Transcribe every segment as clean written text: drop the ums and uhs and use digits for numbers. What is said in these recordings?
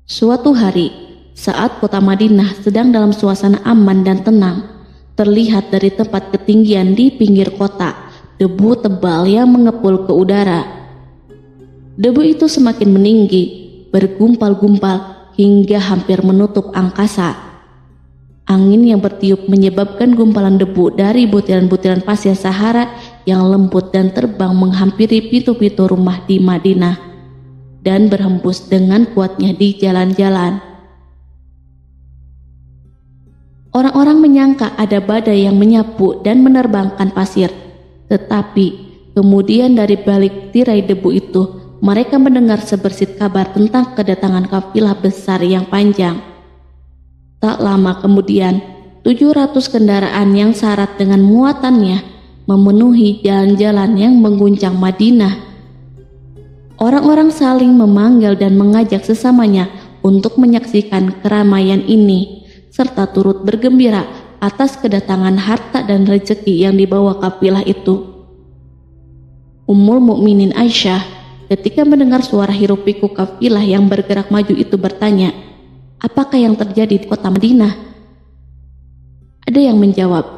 Suatu hari, saat kota Madinah sedang dalam suasana aman dan tenang, terlihat dari tempat ketinggian di pinggir kota debu tebal yang mengepul ke udara. Debu itu semakin meninggi, bergumpal-gumpal hingga hampir menutup angkasa. Angin yang bertiup menyebabkan gumpalan debu dari butiran-butiran pasir Sahara yang lembut dan terbang menghampiri pintu-pintu rumah di Madinah dan berhembus dengan kuatnya di jalan-jalan. Orang-orang menyangka ada badai yang menyapu dan menerbangkan pasir, tetapi kemudian dari balik tirai debu itu mereka mendengar sebersit kabar tentang kedatangan kafilah besar yang panjang. Tak lama kemudian, 700 kendaraan yang syarat dengan muatannya memenuhi jalan-jalan yang mengguncang Madinah. Orang-orang saling memanggil dan mengajak sesamanya untuk menyaksikan keramaian ini, serta turut bergembira atas kedatangan harta dan rezeki yang dibawa kafilah itu. Ummul Mukminin Aisyah ketika mendengar suara hiruk-pikuk kafilah yang bergerak maju itu bertanya, "Apakah yang terjadi di kota Madinah?" Ada yang menjawab,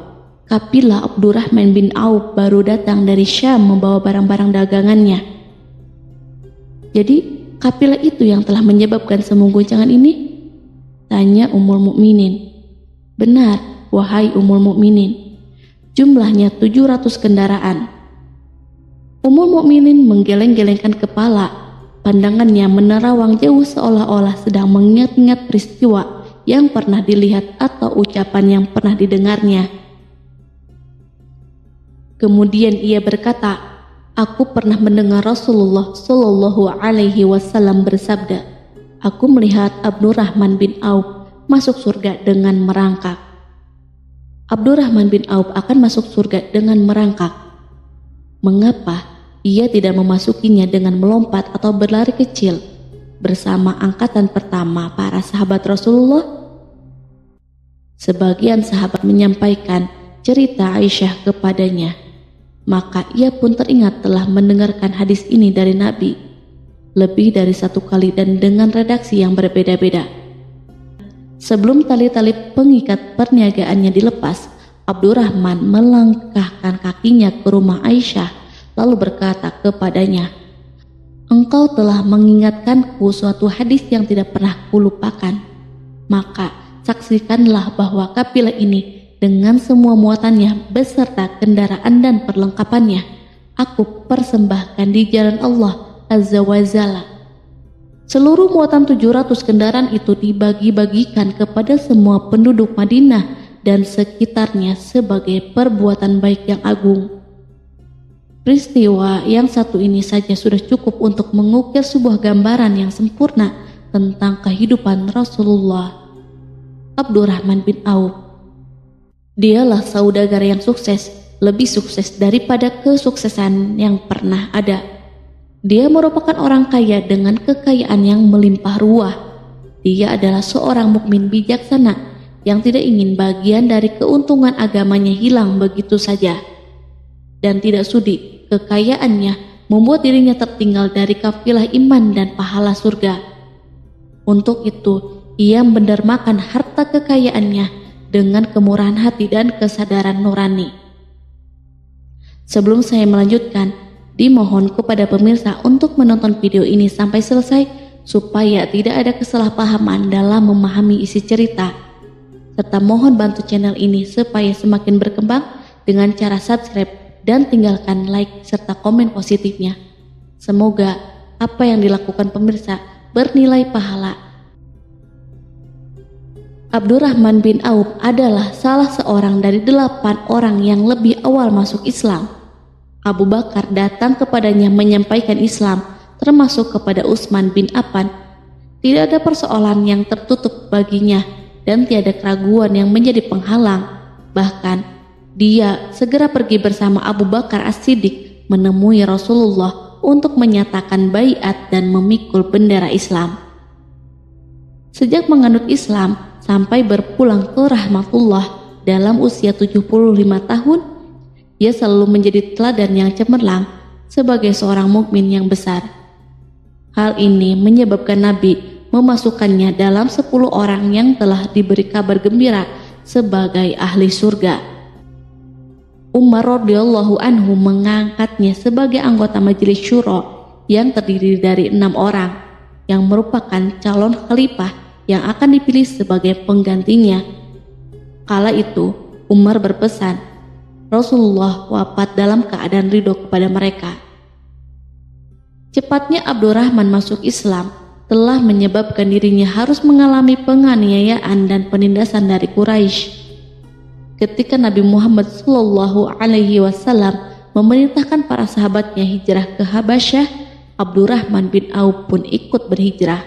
"Kafilah Abdurrahman bin Auf baru datang dari Syam membawa barang-barang dagangannya." "Jadi, kafilah itu yang telah menyebabkan semua guncangan ini?" tanya Ummul Mukminin. "Benar, wahai Ummul Mukminin. Jumlahnya 700 kendaraan." Ummul Mukminin menggeleng-gelengkan kepala. Pandangannya menerawang jauh seolah-olah sedang mengingat-ingat peristiwa yang pernah dilihat atau ucapan yang pernah didengarnya. Kemudian ia berkata, "Aku pernah mendengar Rasulullah Shallallahu Alaihi Wasallam bersabda, aku melihat Abdurrahman bin Auf masuk surga dengan merangkak." Abdurrahman bin Auf akan masuk surga dengan merangkak. Mengapa ia tidak memasukinya dengan melompat atau berlari kecil bersama angkatan pertama para sahabat Rasulullah? Sebagian sahabat menyampaikan cerita Aisyah kepadanya, maka ia pun teringat telah mendengarkan hadis ini dari Nabi lebih dari satu kali dan dengan redaksi yang berbeda-beda. Sebelum tali-tali pengikat perniagaannya dilepas, Abdurrahman melangkahkan kakinya ke rumah Aisyah lalu berkata kepadanya, "Engkau telah mengingatkanku suatu hadis yang tidak pernah kulupakan. Maka saksikanlah bahwa kafilah ini dengan semua muatannya beserta kendaraan dan perlengkapannya aku persembahkan di jalan Allah Azza wa Jalla." Seluruh muatan 700 kendaraan itu dibagi-bagikan kepada semua penduduk Madinah dan sekitarnya sebagai perbuatan baik yang agung. Peristiwa yang satu ini saja sudah cukup untuk mengukir sebuah gambaran yang sempurna tentang kehidupan Rasulullah. Abdurrahman bin Auf, dialah saudagar yang sukses, lebih sukses daripada kesuksesan yang pernah ada. Dia merupakan orang kaya dengan kekayaan yang melimpah ruah. Dia adalah seorang mukmin bijaksana yang tidak ingin bagian dari keuntungan agamanya hilang begitu saja, dan tidak sudi kekayaannya membuat dirinya tertinggal dari kafilah iman dan pahala surga. Untuk itu, ia mendermakan harta kekayaannya dengan kemurahan hati dan kesadaran nurani. Sebelum saya melanjutkan, dimohon kepada pemirsa untuk menonton video ini sampai selesai supaya tidak ada kesalahpahaman dalam memahami isi cerita, serta mohon bantu channel ini supaya semakin berkembang dengan cara subscribe dan tinggalkan like serta komen positifnya. Semoga apa yang dilakukan pemirsa bernilai pahala. Abdurrahman bin Auf adalah salah seorang dari 8 orang yang lebih awal masuk Islam. Abu Bakar datang kepadanya menyampaikan Islam, termasuk kepada Utsman bin Affan. Tidak ada persoalan yang tertutup baginya dan tiada keraguan yang menjadi penghalang. Bahkan dia segera pergi bersama Abu Bakar As-Siddiq menemui Rasulullah untuk menyatakan baiat dan memikul bendera Islam. Sejak menganut Islam sampai berpulang ke rahmatullah dalam usia 75 tahun, ia selalu menjadi teladan yang cemerlang sebagai seorang mukmin yang besar. Hal ini menyebabkan Nabi memasukkannya dalam 10 orang yang telah diberi kabar gembira sebagai ahli surga. Umar radhiyallahu anhu mengangkatnya sebagai anggota majelis syuro yang terdiri dari 6 orang yang merupakan calon khalifah yang akan dipilih sebagai penggantinya. Kala itu Umar berpesan, Rasulullah wafat dalam keadaan ridho kepada mereka. Cepatnya Abdurrahman masuk Islam telah menyebabkan dirinya harus mengalami penganiayaan dan penindasan dari Quraisy. Ketika Nabi Muhammad SAW memerintahkan para sahabatnya hijrah ke Habasyah, Abdurrahman bin Auf pun ikut berhijrah.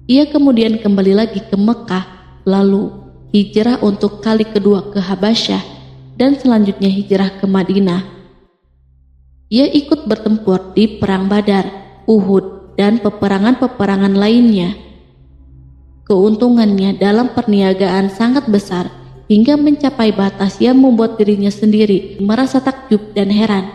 Ia kemudian kembali lagi ke Mekah, lalu hijrah untuk kali kedua ke Habasyah, dan selanjutnya hijrah ke Madinah. Ia ikut bertempur di Perang Badar, Uhud, dan peperangan-peperangan lainnya. Keuntungannya dalam perniagaan sangat besar hingga mencapai batas yang membuat dirinya sendiri merasa takjub dan heran,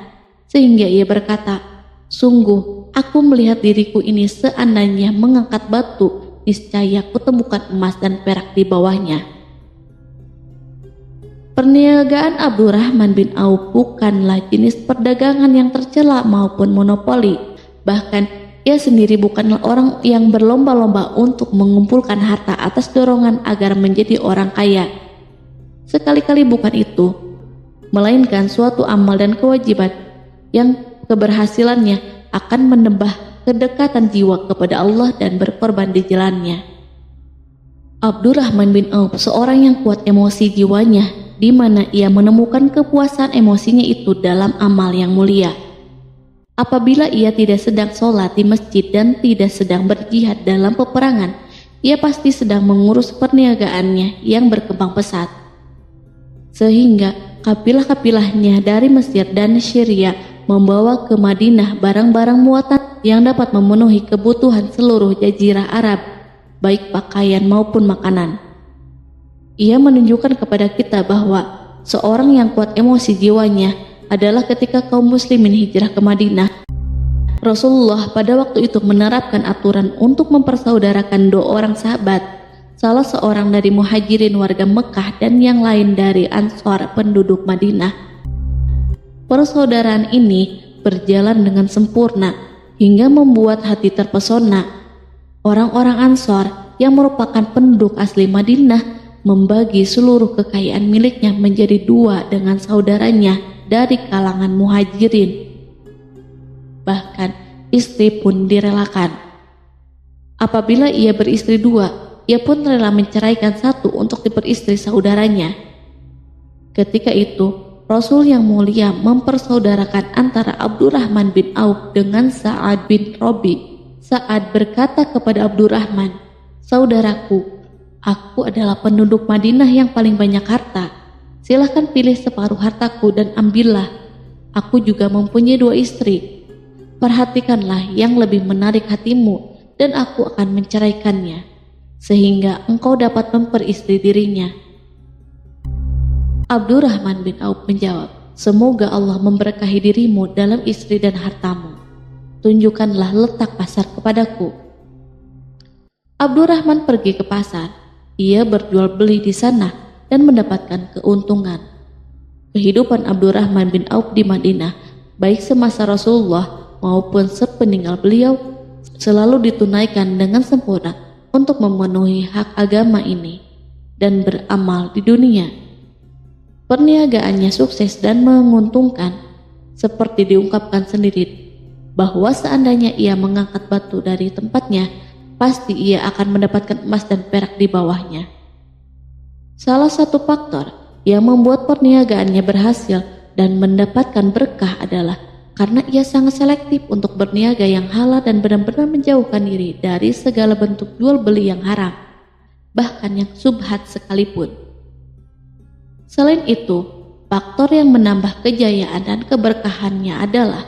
sehingga ia berkata, "Sungguh, aku melihat diriku ini seandainya mengangkat batu, niscaya kutemukan emas dan perak di bawahnya." Perniagaan Abdurrahman bin Auf bukanlah jenis perdagangan yang tercela maupun monopoli. Bahkan ia sendiri bukanlah orang yang berlomba-lomba untuk mengumpulkan harta atas dorongan agar menjadi orang kaya. Sekali-kali bukan itu, melainkan suatu amal dan kewajiban yang keberhasilannya akan menambah kedekatan jiwa kepada Allah dan berkorban di jalannya. Abdurrahman bin Auf seorang yang kuat emosi jiwanya, di mana ia menemukan kepuasan emosinya itu dalam amal yang mulia. Apabila ia tidak sedang sholat di masjid dan tidak sedang berjihad dalam peperangan, ia pasti sedang mengurus perniagaannya yang berkembang pesat. Sehingga kapilah-kapilahnya dari Mesir dan Syria membawa ke Madinah barang-barang muatan yang dapat memenuhi kebutuhan seluruh jazirah Arab, baik pakaian maupun makanan. Ia menunjukkan kepada kita bahwa seorang yang kuat emosi jiwanya adalah ketika kaum muslimin hijrah ke Madinah. Rasulullah pada waktu itu menerapkan aturan untuk mempersaudarakan 2 orang sahabat, salah seorang dari muhajirin warga Mekah dan yang lain dari Ansor penduduk Madinah. Persaudaraan ini berjalan dengan sempurna hingga membuat hati terpesona. Orang-orang Ansor yang merupakan penduduk asli Madinah membagi seluruh kekayaan miliknya menjadi 2 dengan saudaranya dari kalangan muhajirin. Bahkan istri pun direlakan. Apabila ia beristri 2, ia pun rela menceraikan 1 untuk diperistri saudaranya. Ketika itu Rasul yang mulia mempersaudarakan antara Abdurrahman bin Auf dengan Sa'ad bin Rabi. Sa'ad berkata kepada Abdurrahman, "Saudaraku, aku adalah penduduk Madinah yang paling banyak harta. Silahkan pilih separuh hartaku dan ambillah. Aku juga mempunyai 2 istri. Perhatikanlah yang lebih menarik hatimu dan aku akan menceraikannya, sehingga engkau dapat memperistri dirinya." Abdurrahman bin Auf menjawab, "Semoga Allah memberkahi dirimu dalam istri dan hartamu. Tunjukkanlah letak pasar kepadaku." Abdurrahman pergi ke pasar. Ia berjual beli di sana dan mendapatkan keuntungan. Kehidupan Abdurrahman bin Auf di Madinah, baik semasa Rasulullah maupun sepeninggal beliau, selalu ditunaikan dengan sempurna untuk memenuhi hak agama ini dan beramal di dunia. Perniagaannya sukses dan menguntungkan, seperti diungkapkan sendiri bahwa seandainya ia mengangkat batu dari tempatnya, pasti ia akan mendapatkan emas dan perak di bawahnya. Salah satu faktor yang membuat perniagaannya berhasil dan mendapatkan berkah adalah karena ia sangat selektif untuk berniaga yang halal dan benar-benar menjauhkan diri dari segala bentuk jual beli yang haram, bahkan yang subhat sekalipun. Selain itu, faktor yang menambah kejayaan dan keberkahannya adalah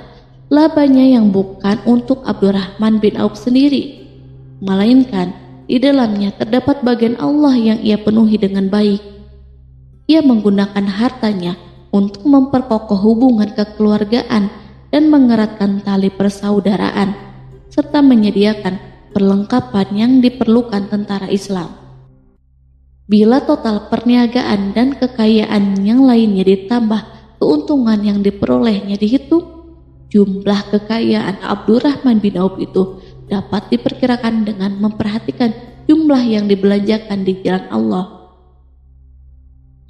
labanya yang bukan untuk Abdurrahman bin Auf sendiri, melainkan di dalamnya terdapat bagian Allah yang ia penuhi dengan baik. Ia menggunakan hartanya untuk memperkokoh hubungan kekeluargaan dan mengeratkan tali persaudaraan, serta menyediakan perlengkapan yang diperlukan tentara Islam. Bila total perniagaan dan kekayaan yang lainnya ditambah keuntungan yang diperolehnya dihitung, jumlah kekayaan Abdurrahman bin Auf itu dapat diperkirakan dengan memperhatikan jumlah yang dibelanjakan di jalan Allah.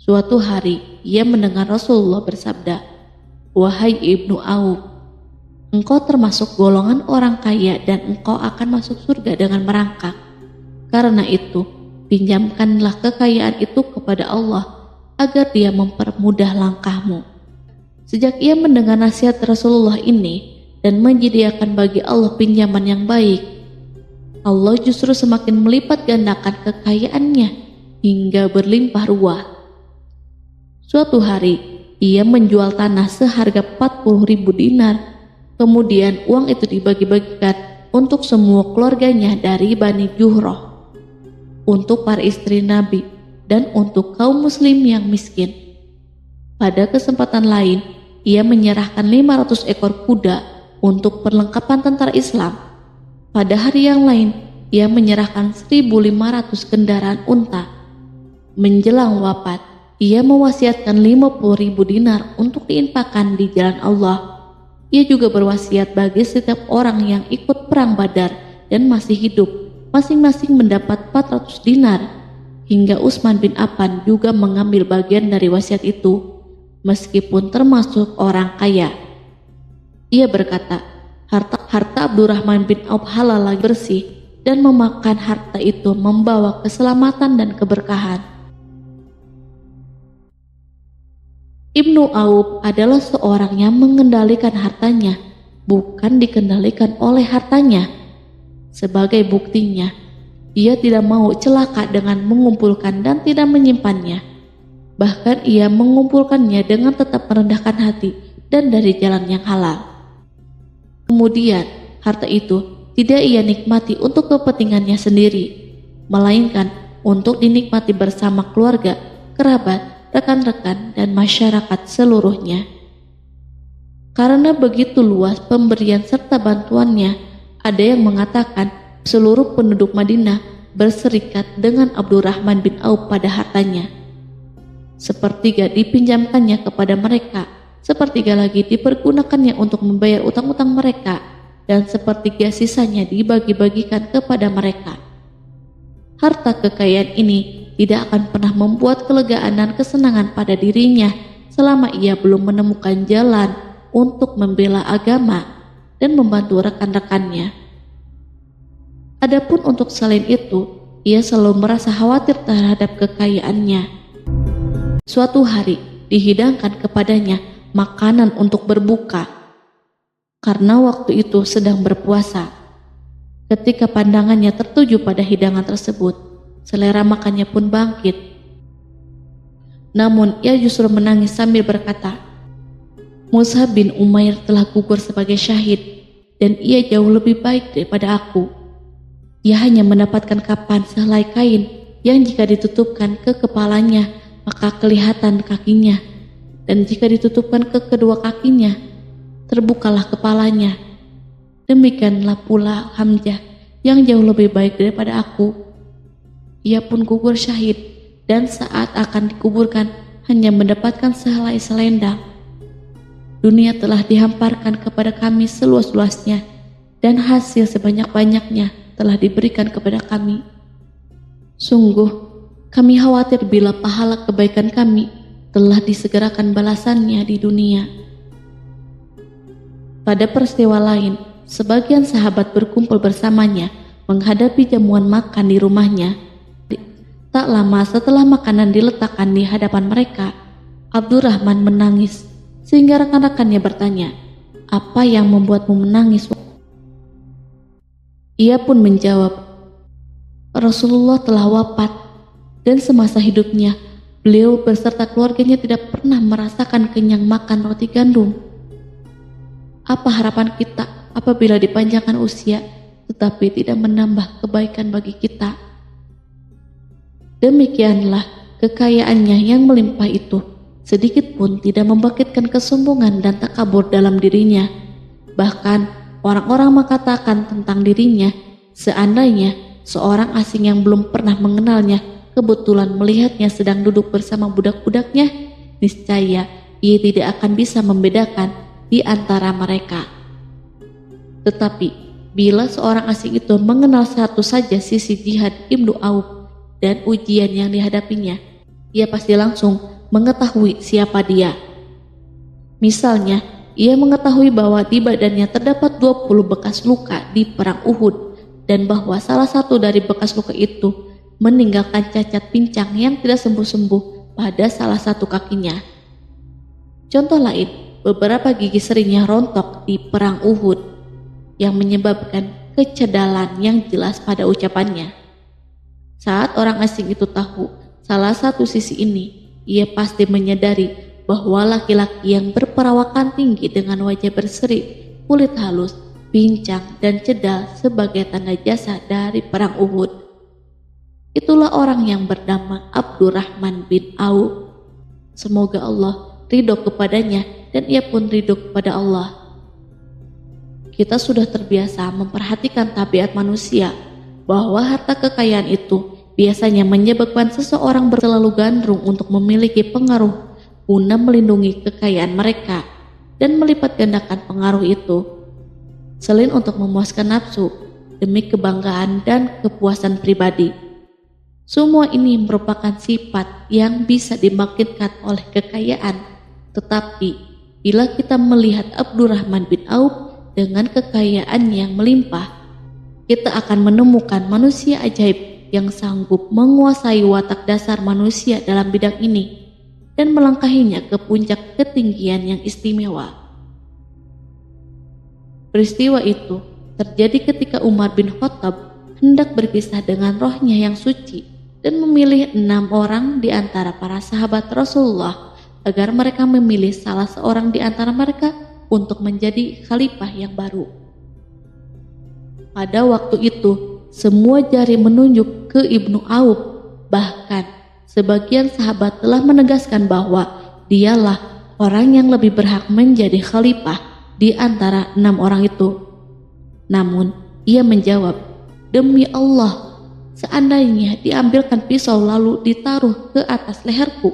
Suatu hari, ia mendengar Rasulullah bersabda, "Wahai Ibnu Auf, engkau termasuk golongan orang kaya dan engkau akan masuk surga dengan merangkak. Karena itu, pinjamkanlah kekayaan itu kepada Allah agar Dia mempermudah langkahmu." Sejak ia mendengar nasihat Rasulullah ini dan menyediakan bagi Allah pinjaman yang baik, Allah justru semakin melipat gandakan kekayaannya hingga berlimpah ruah. Suatu hari, ia menjual tanah seharga 40.000 dinar. Kemudian uang itu dibagi-bagikan untuk semua keluarganya dari Bani Juhroh, untuk para istri Nabi, dan untuk kaum muslim yang miskin. Pada kesempatan lain, ia menyerahkan 500 ekor kuda untuk perlengkapan tentara Islam. Pada hari yang lain, ia menyerahkan 1.500 kendaraan unta. Menjelang wafat, ia mewasiatkan 50.000 dinar untuk diinfakkan di jalan Allah. Ia juga berwasiat bagi setiap orang yang ikut perang Badar dan masih hidup, masing-masing mendapat 400 dinar. Hingga Utsman bin Affan juga mengambil bagian dari wasiat itu, meskipun termasuk orang kaya. Ia berkata, harta Abdurrahman bin Auf halal lagi bersih, dan memakan harta itu membawa keselamatan dan keberkahan. Ibnu Auf adalah seorang yang mengendalikan hartanya, bukan dikendalikan oleh hartanya. Sebagai buktinya, ia tidak mau celaka dengan mengumpulkan dan tidak menyimpannya. Bahkan ia mengumpulkannya dengan tetap merendahkan hati dan dari jalan yang halal. Kemudian, harta itu tidak ia nikmati untuk kepentingannya sendiri, melainkan untuk dinikmati bersama keluarga, kerabat, rekan-rekan, dan masyarakat seluruhnya. Karena begitu luas pemberian serta bantuannya, ada yang mengatakan seluruh penduduk Madinah berserikat dengan Abdurrahman bin Auf pada hartanya. Sepertiga dipinjamkannya kepada mereka, sepertiga lagi dipergunakannya untuk membayar utang-utang mereka, dan sepertiga sisanya dibagi-bagikan kepada mereka. Harta kekayaan ini tidak akan pernah membuat kelegaan dan kesenangan pada dirinya selama ia belum menemukan jalan untuk membela agama dan membantu rekan-rekannya. Adapun untuk selain itu, ia selalu merasa khawatir terhadap kekayaannya. Suatu hari dihidangkan kepadanya makanan untuk berbuka, karena waktu itu sedang berpuasa. Ketika pandangannya tertuju pada hidangan tersebut, selera makannya pun bangkit. Namun ia justru menangis sambil berkata, "Mus'ab bin Umair telah gugur sebagai syahid, dan ia jauh lebih baik daripada aku. Ia hanya mendapatkan kapan sehelai kain yang jika ditutupkan ke kepalanya maka kelihatan kakinya, dan jika ditutupkan ke kedua kakinya terbukalah kepalanya. Demikianlah pula Hamzah yang jauh lebih baik daripada aku. Ia pun gugur syahid, dan saat akan dikuburkan hanya mendapatkan sehelai selendang. Dunia telah dihamparkan kepada kami seluas-luasnya, dan hasil sebanyak-banyaknya telah diberikan kepada kami. Sungguh, kami khawatir bila pahala kebaikan kami telah disegerakan balasannya di dunia." Pada peristiwa lain, sebagian sahabat berkumpul bersamanya menghadapi jamuan makan di rumahnya. Tak lama setelah makanan diletakkan di hadapan mereka, Abdurrahman menangis, sehingga rekan-rekannya bertanya, "Apa yang membuatmu menangis?" Ia pun menjawab, "Rasulullah telah wafat, dan semasa hidupnya beliau beserta keluarganya tidak pernah merasakan kenyang makan roti gandum. Apa harapan kita apabila dipanjangkan usia tetapi tidak menambah kebaikan bagi kita?" Demikianlah kekayaannya yang melimpah itu sedikit pun tidak membangkitkan kesombongan dan takabur dalam dirinya. Bahkan orang-orang mengatakan tentang dirinya, seandainya seorang asing yang belum pernah mengenalnya kebetulan melihatnya sedang duduk bersama budak-budaknya, niscaya ia tidak akan bisa membedakan di antara mereka. Tetapi bila seorang asing itu mengenal satu saja sisi jihad Ibnu Auf dan ujian yang dihadapinya, ia pasti langsung mengetahui siapa dia. Misalnya, ia mengetahui bahwa di badannya terdapat 20 bekas luka di perang Uhud dan bahwa salah satu dari bekas luka itu meninggalkan cacat pincang yang tidak sembuh-sembuh pada salah satu kakinya. Contoh lain, beberapa gigi seringnya rontok di perang Uhud yang menyebabkan kecedalan yang jelas pada ucapannya. Saat orang asing itu tahu salah satu sisi ini, ia pasti menyadari bahwa laki-laki yang berperawakan tinggi dengan wajah berseri, kulit halus, pincang dan cedal sebagai tanda jasa dari perang Uhud. Itulah orang yang bernama Abdurrahman bin Auf. Semoga Allah ridho kepadanya dan ia pun ridho kepada Allah. Kita sudah terbiasa memperhatikan tabiat manusia bahwa harta kekayaan itu biasanya menyebabkan seseorang terlalu gandrung untuk memiliki pengaruh guna melindungi kekayaan mereka dan melipat gandakan pengaruh itu, selain untuk memuaskan nafsu demi kebanggaan dan kepuasan pribadi. Semua ini merupakan sifat yang bisa dibangkitkan oleh kekayaan, tetapi bila kita melihat Abdurrahman bin Auf dengan kekayaan yang melimpah, kita akan menemukan manusia ajaib yang sanggup menguasai watak dasar manusia dalam bidang ini dan melangkahinya ke puncak ketinggian yang istimewa. Peristiwa itu terjadi ketika Umar bin Khattab hendak berpisah dengan rohnya yang suci dan memilih 6 orang di antara para sahabat Rasulullah agar mereka memilih salah seorang di antara mereka untuk menjadi khalifah yang baru. Pada waktu itu, semua jari menunjuk ke Ibnu Auf, bahkan sebagian sahabat telah menegaskan bahwa dialah orang yang lebih berhak menjadi khalifah di antara 6 orang itu. Namun, ia menjawab, "Demi Allah, seandainya diambilkan pisau lalu ditaruh ke atas leherku,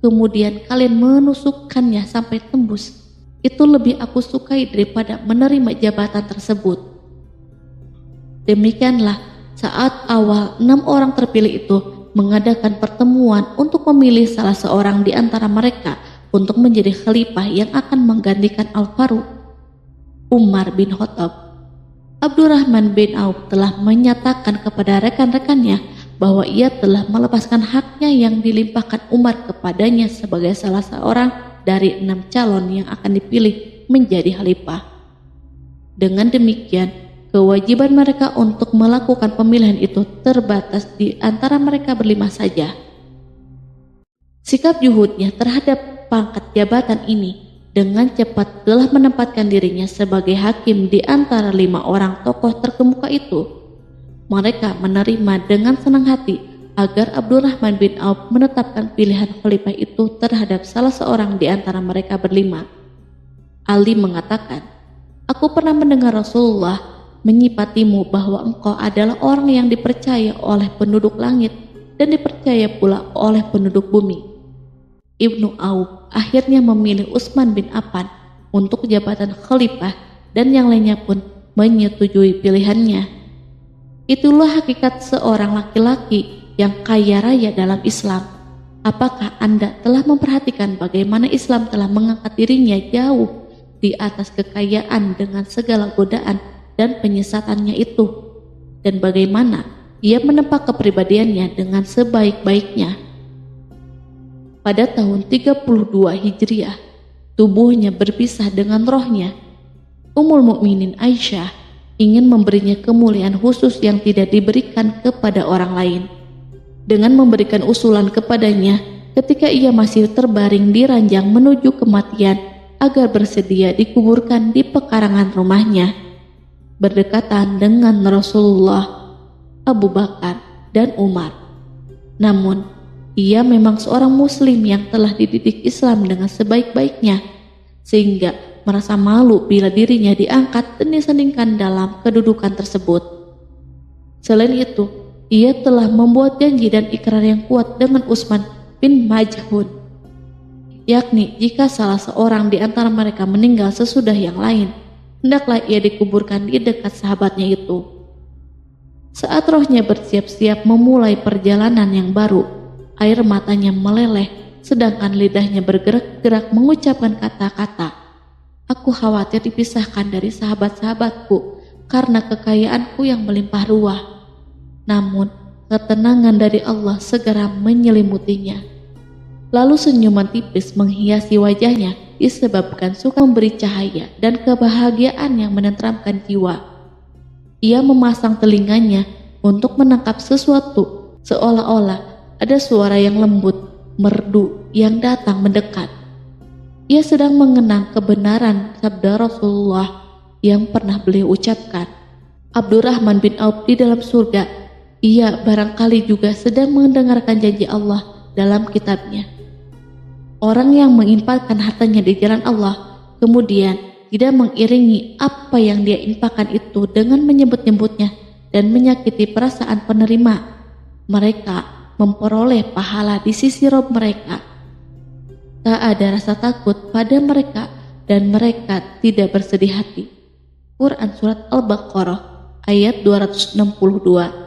kemudian kalian menusukkannya sampai tembus, itu lebih aku sukai daripada menerima jabatan tersebut." Demikianlah saat awal 6 orang terpilih itu mengadakan pertemuan untuk memilih salah seorang di antara mereka untuk menjadi khalifah yang akan menggantikan Al-Faruq, Umar bin Khattab. Abdurrahman bin Auf telah menyatakan kepada rekan-rekannya bahwa ia telah melepaskan haknya yang dilimpahkan Umar kepadanya sebagai salah seorang dari 6 calon yang akan dipilih menjadi khalifah. Dengan demikian, kewajiban mereka untuk melakukan pemilihan itu terbatas di antara mereka berlima saja. Sikap juhudnya terhadap pangkat jabatan ini dengan cepat telah menempatkan dirinya sebagai hakim di antara 5 orang tokoh terkemuka itu. Mereka menerima dengan senang hati agar Abdurrahman bin Auf menetapkan pilihan khalifah itu terhadap salah seorang di antara mereka berlima. Ali mengatakan, "Aku pernah mendengar Rasulullah menyipatimu bahwa engkau adalah orang yang dipercaya oleh penduduk langit dan dipercaya pula oleh penduduk bumi." Ibnu Auf akhirnya memilih Utsman bin Affan untuk jabatan khalifah dan yang lainnya pun menyetujui pilihannya. Itulah hakikat seorang laki-laki yang kaya raya dalam Islam. Apakah Anda telah memperhatikan bagaimana Islam telah mengangkat dirinya jauh di atas kekayaan dengan segala godaan dan penyesatannya itu, dan bagaimana ia menempa kepribadiannya dengan sebaik-baiknya? Pada tahun 32 Hijriah, tubuhnya berpisah dengan rohnya. Ummul Mukminin Aisyah ingin memberinya kemuliaan khusus yang tidak diberikan kepada orang lain, dengan memberikan usulan kepadanya ketika ia masih terbaring di ranjang menuju kematian agar bersedia dikuburkan di pekarangan rumahnya berdekatan dengan Rasulullah, Abu Bakar, dan Umar. Namun, ia memang seorang muslim yang telah dididik Islam dengan sebaik-baiknya, sehingga merasa malu bila dirinya diangkat dan disandingkan dalam kedudukan tersebut. Selain itu, ia telah membuat janji dan ikrar yang kuat dengan Utsman bin Maz'un, yakni jika salah seorang di antara mereka meninggal sesudah yang lain, hendaklah ia dikuburkan di dekat sahabatnya itu. Saat rohnya bersiap-siap memulai perjalanan yang baru, air matanya meleleh, sedangkan lidahnya bergerak-gerak mengucapkan kata-kata, "Aku khawatir dipisahkan dari sahabat-sahabatku karena kekayaanku yang melimpah ruah." Namun, ketenangan dari Allah segera menyelimutinya. Lalu senyuman tipis menghiasi wajahnya disebabkan suka memberi cahaya dan kebahagiaan yang menenteramkan jiwa. Ia memasang telinganya untuk menangkap sesuatu, seolah-olah ada suara yang lembut, merdu yang datang mendekat. Ia sedang mengenang kebenaran sabda Rasulullah yang pernah beliau ucapkan, "Abdurrahman bin Auf di dalam surga." Ia barangkali juga sedang mendengarkan janji Allah dalam kitabnya. Orang yang menginfakkan hartanya di jalan Allah, kemudian tidak mengiringi apa yang dia infakkan itu dengan menyebut-nyebutnya dan menyakiti perasaan penerima, mereka memperoleh pahala di sisi Rob mereka. Tak ada rasa takut pada mereka dan mereka tidak bersedih hati. Quran Surat Al-Baqarah ayat 262.